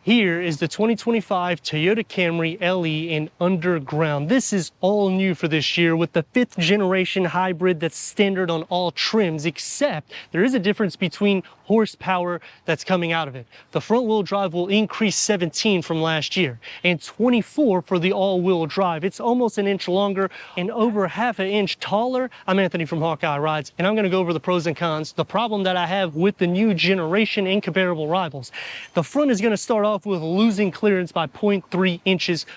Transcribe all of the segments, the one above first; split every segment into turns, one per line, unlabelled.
Here is the 2025 Toyota Camry LE in Underground. This is all new for this year with the 5th generation hybrid that's standard on all trims, except there is a difference between horsepower that's coming out of it. The front wheel drive will increase 17 from last year and 24 for the all-wheel drive. It's almost an inch longer and over half an inch taller. I'm Anthony from Hawkeye Rides, and I'm going to go over the pros and cons, the problem that I have with the new generation and comparable rivals. The front is going to start off with losing clearance by 0.3 inches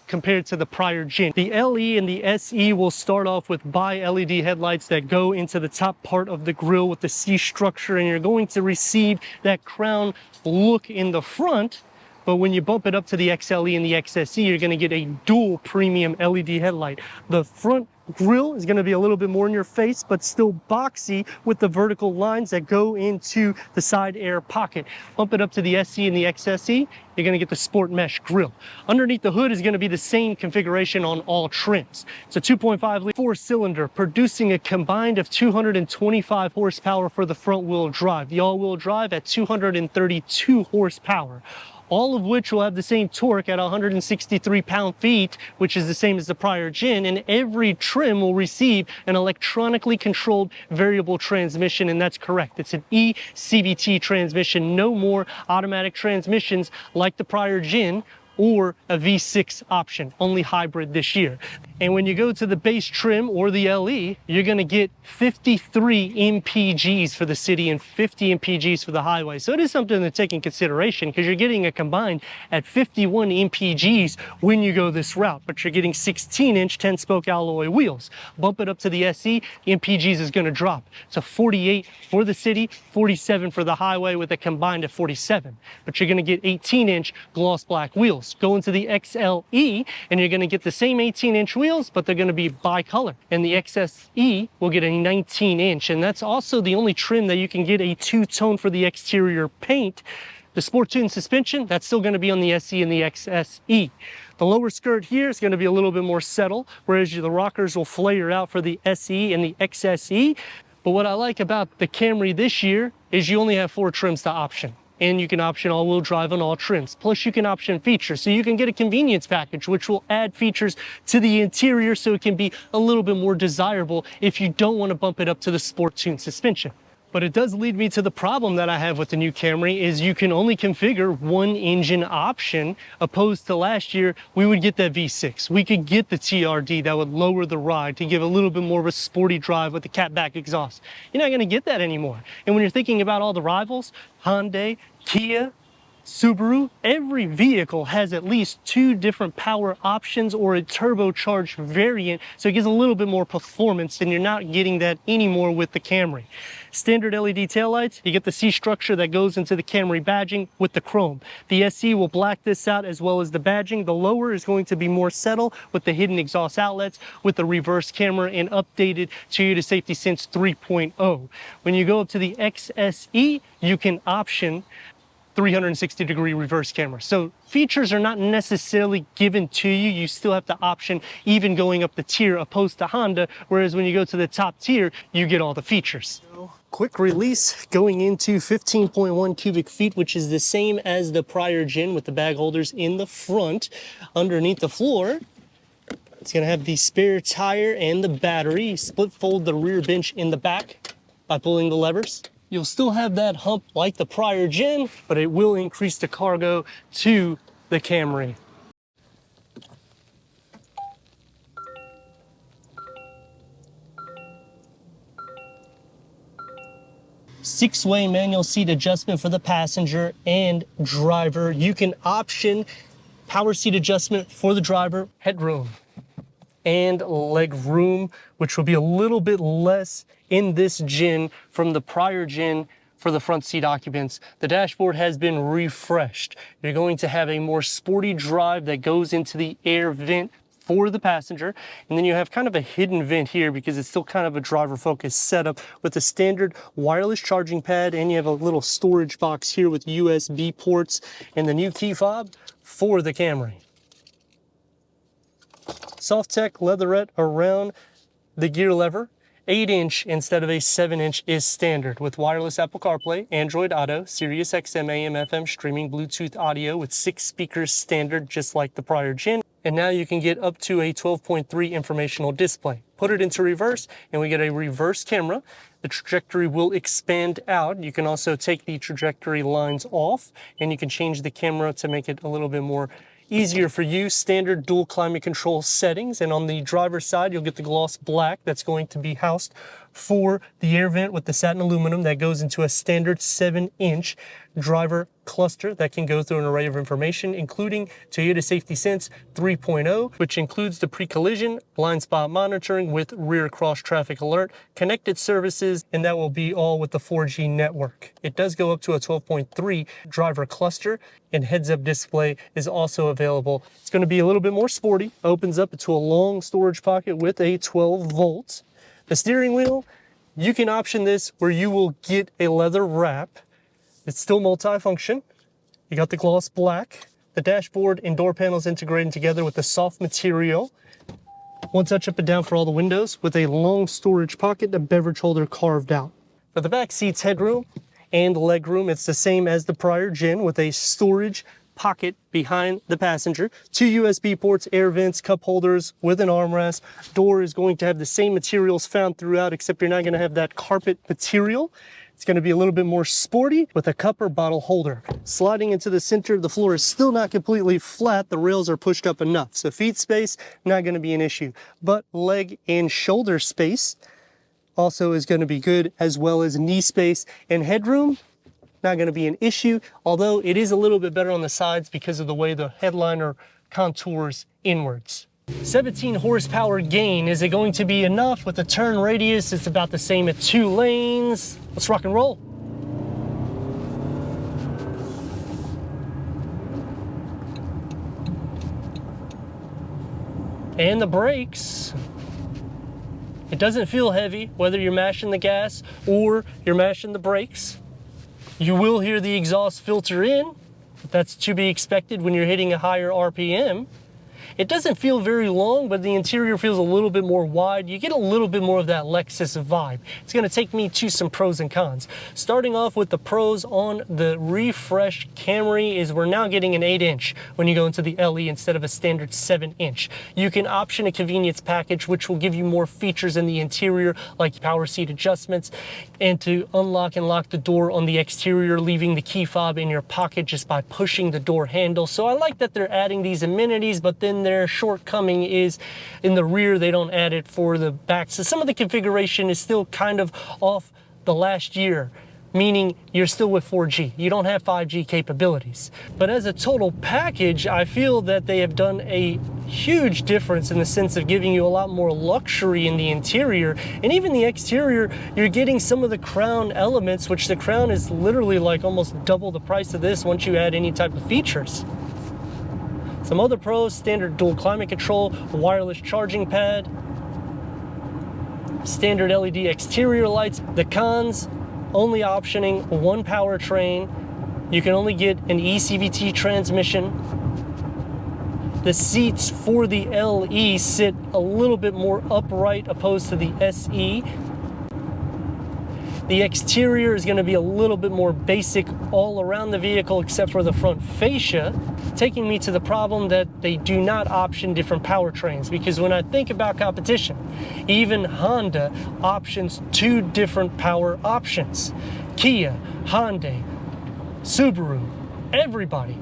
compared to the prior gen. The LE and the SE will start off with bi-LED headlights that go into the top part of the grille with the C structure, and you're going to receive that crown look in the front. But when you bump it up to the XLE and the XSE, you're going to get a dual premium LED headlight. The front grille is going to be a little bit more in your face, but still boxy with the vertical lines that go into the side air pocket. Bump it up to the SE and the XSE, you're going to get the sport mesh grille. Underneath the hood is going to be the same configuration on all trims. It's a 2.5-liter 4-cylinder producing a combined of 225 horsepower for the front wheel drive. The all-wheel drive at 232 horsepower. All of which will have the same torque at 163 pound-feet, which is the same as the prior gen, and every trim will receive an electronically controlled variable transmission, and that's correct. It's an eCVT transmission, no more automatic transmissions like the prior gen or a V6 option, only hybrid this year. And when you go to the base trim or the LE, you're gonna get 53 MPGs for the city and 50 MPGs for the highway. So it is something to take in consideration because you're getting a combined at 51 MPGs when you go this route, but you're getting 16-inch 10-spoke alloy wheels. Bump it up to the SE, MPGs is gonna drop to 48 for the city, 47 for the highway with a combined of 47. But you're gonna get 18-inch gloss black wheels. Go into the XLE and you're going to get the same 18-inch wheels, but they're going to be bicolor. And the XSE will get a 19-inch, and that's also the only trim that you can get a two-tone for the exterior paint. The sport tune suspension, that's still going to be on the SE and the XSE. The lower skirt here is going to be a little bit more settled, whereas the rockers will flare out for the SE and the XSE. But what I like about the Camry this year is you only have 4 trims to option. And you can option all-wheel drive on all trims. Plus you can option features. So you can get a convenience package, which will add features to the interior so it can be a little bit more desirable if you don't want to bump it up to the sport tune suspension. But it does lead me to the problem that I have with the new Camry is you can only configure one engine option, opposed to last year, we would get that V6. We could get the TRD that would lower the ride to give a little bit more of a sporty drive with the catback exhaust. You're not gonna get that anymore. And when you're thinking about all the rivals, Hyundai, Kia, Subaru, every vehicle has at least 2 different power options or a turbocharged variant, so it gives a little bit more performance, and you're not getting that anymore with the Camry. Standard LED taillights, you get the C structure that goes into the Camry badging with the chrome. The SE will black this out as well as the badging. The lower is going to be more settled with the hidden exhaust outlets, with the reverse camera, and updated Toyota Safety Sense 3.0. When you go up to the XSE, you can option 360-degree reverse camera. So features are not necessarily given to you. You still have to option even going up the tier opposed to Honda, whereas when you go to the top tier, you get all the features. Quick release going into 15.1 cubic feet, which is the same as the prior gen with the bag holders in the front. Underneath the floor, it's going to have the spare tire and the battery. Split fold the rear bench in the back by pulling the levers. You'll still have that hump like the prior gen, but it will increase the cargo to the Camry. Six-way manual seat adjustment for the passenger and driver. You can option power seat adjustment for the driver, headroom and leg room, which will be a little bit less in this gen from the prior gen for the front seat occupants. The dashboard has been refreshed. You're going to have a more sporty drive that goes into the air vent for the passenger, and then you have kind of a hidden vent here because it's still kind of a driver focused setup with a standard wireless charging pad, and you have a little storage box here with USB ports and the new key fob for the Camry. Soft Tech leatherette around the gear lever, 8-inch instead of a 7-inch is standard with wireless Apple CarPlay, Android Auto, Sirius XM, AM, FM, streaming, Bluetooth audio with 6 speakers standard just like the prior gen. And now you can get up to a 12.3 informational display. Put it into reverse and we get a reverse camera. The trajectory will expand out. You can also take the trajectory lines off and you can change the camera to make it a little bit more easier for you. Standard dual climate control settings, and on the driver's side you'll get the gloss black that's going to be housed for the air vent with the satin aluminum that goes into a standard 7-inch driver cluster that can go through an array of information, including Toyota Safety Sense 3.0, which includes the pre-collision, blind spot monitoring with rear cross traffic alert, connected services, and that will be all with the 4G network. It does go up to a 12.3 driver cluster, and heads-up display is also available. It's going to be a little bit more sporty, opens up into a long storage pocket with a 12 volts. The steering wheel, you can option this where you will get a leather wrap. It's still multi-function. You got the gloss black. The dashboard and door panels integrated together with the soft material. One touch up and down for all the windows with a long storage pocket, a beverage holder carved out. For the back seats headroom and leg room, it's the same as the prior gen with a storage pocket behind the passenger, 2 USB ports, air vents, cup holders with an armrest. Door is going to have the same materials found throughout, except you're not going to have that carpet material. It's going to be a little bit more sporty with a cup or bottle holder. Sliding into the center, the floor is still not completely flat. The rails are pushed up enough, so feet space, not going to be an issue. But leg and shoulder space also is going to be good, as well as knee space and headroom. Not going to be an issue, although it is a little bit better on the sides because of the way the headliner contours inwards. 17 horsepower gain. Is it going to be enough? With the turn radius, it's about the same at 2 lanes. Let's rock and roll. And the brakes. It doesn't feel heavy, whether you're mashing the gas or you're mashing the brakes. You will hear the exhaust filter in, but that's to be expected when you're hitting a higher RPM. It doesn't feel very long, but the interior feels a little bit more wide. You get a little bit more of that Lexus vibe. It's going to take me to some pros and cons. Starting off with the pros on the refreshed Camry is we're now getting an 8-inch when you go into the LE instead of a standard 7-inch. You can option a convenience package, which will give you more features in the interior, like power seat adjustments, and to unlock and lock the door on the exterior, leaving the key fob in your pocket just by pushing the door handle. So I like that they're adding these amenities, but then their shortcoming is in the rear, they don't add it for the back. So some of the configuration is still kind of off the last year, meaning you're still with 4G. You don't have 5G capabilities. But as a total package, I feel that they have done a huge difference in the sense of giving you a lot more luxury in the interior. And even the exterior, you're getting some of the Crown elements, which the Crown is literally like almost double the price of this once you add any type of features. Some other pros: standard dual climate control, wireless charging pad, standard LED exterior lights. The cons: only optioning one powertrain. You can only get an eCVT transmission. The seats for the LE sit a little bit more upright opposed to the SE. The exterior is going to be a little bit more basic all around the vehicle except for the front fascia, taking me to the problem that they do not option different powertrains, because when I think about competition, even Honda options 2 different power options. Kia, Hyundai, Subaru, everybody.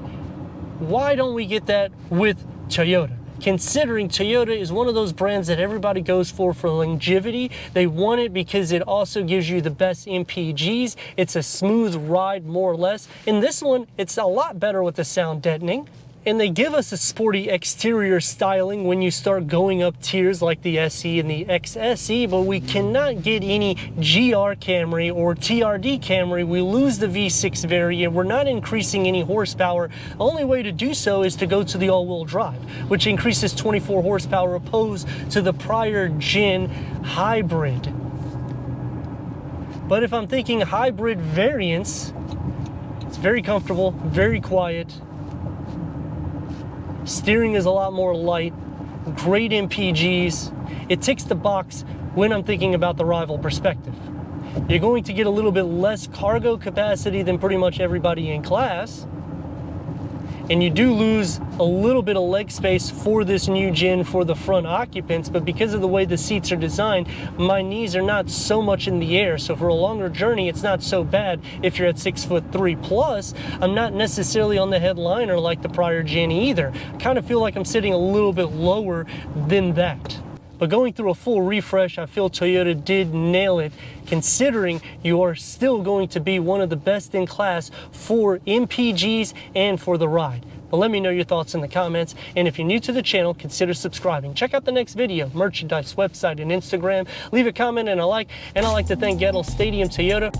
Why don't we get that with Toyota? Considering Toyota is one of those brands that everybody goes for longevity. They want it because it also gives you the best MPGs. It's a smooth ride, more or less. In this one, it's a lot better with the sound deadening. And they give us a sporty exterior styling when you start going up tiers like the SE and the XSE, but we cannot get any GR Camry or TRD Camry. We lose the V6 variant. We're not increasing any horsepower. The only way to do so is to go to the all-wheel drive, which increases 24 horsepower opposed to the prior gen hybrid. But if I'm thinking hybrid variants, it's very comfortable, very quiet. Steering is a lot more light, great MPGs. It ticks the box when I'm thinking about the rival perspective. You're going to get a little bit less cargo capacity than pretty much everybody in class, and you do lose a little bit of leg space for this new gen for the front occupants, but because of the way the seats are designed, my knees are not so much in the air. So for a longer journey, it's not so bad. If you're at 6'3" plus, I'm not necessarily on the headliner like the prior gen either. I kind of feel like I'm sitting a little bit lower than that. But going through a full refresh, I feel Toyota did nail it, considering you are still going to be one of the best in class for MPGs and for the ride. But let me know your thoughts in the comments, and if you're new to the channel, consider subscribing. Check out the next video, merchandise, website, and Instagram. Leave a comment and a like, and I'd like to thank Gettle Stadium Toyota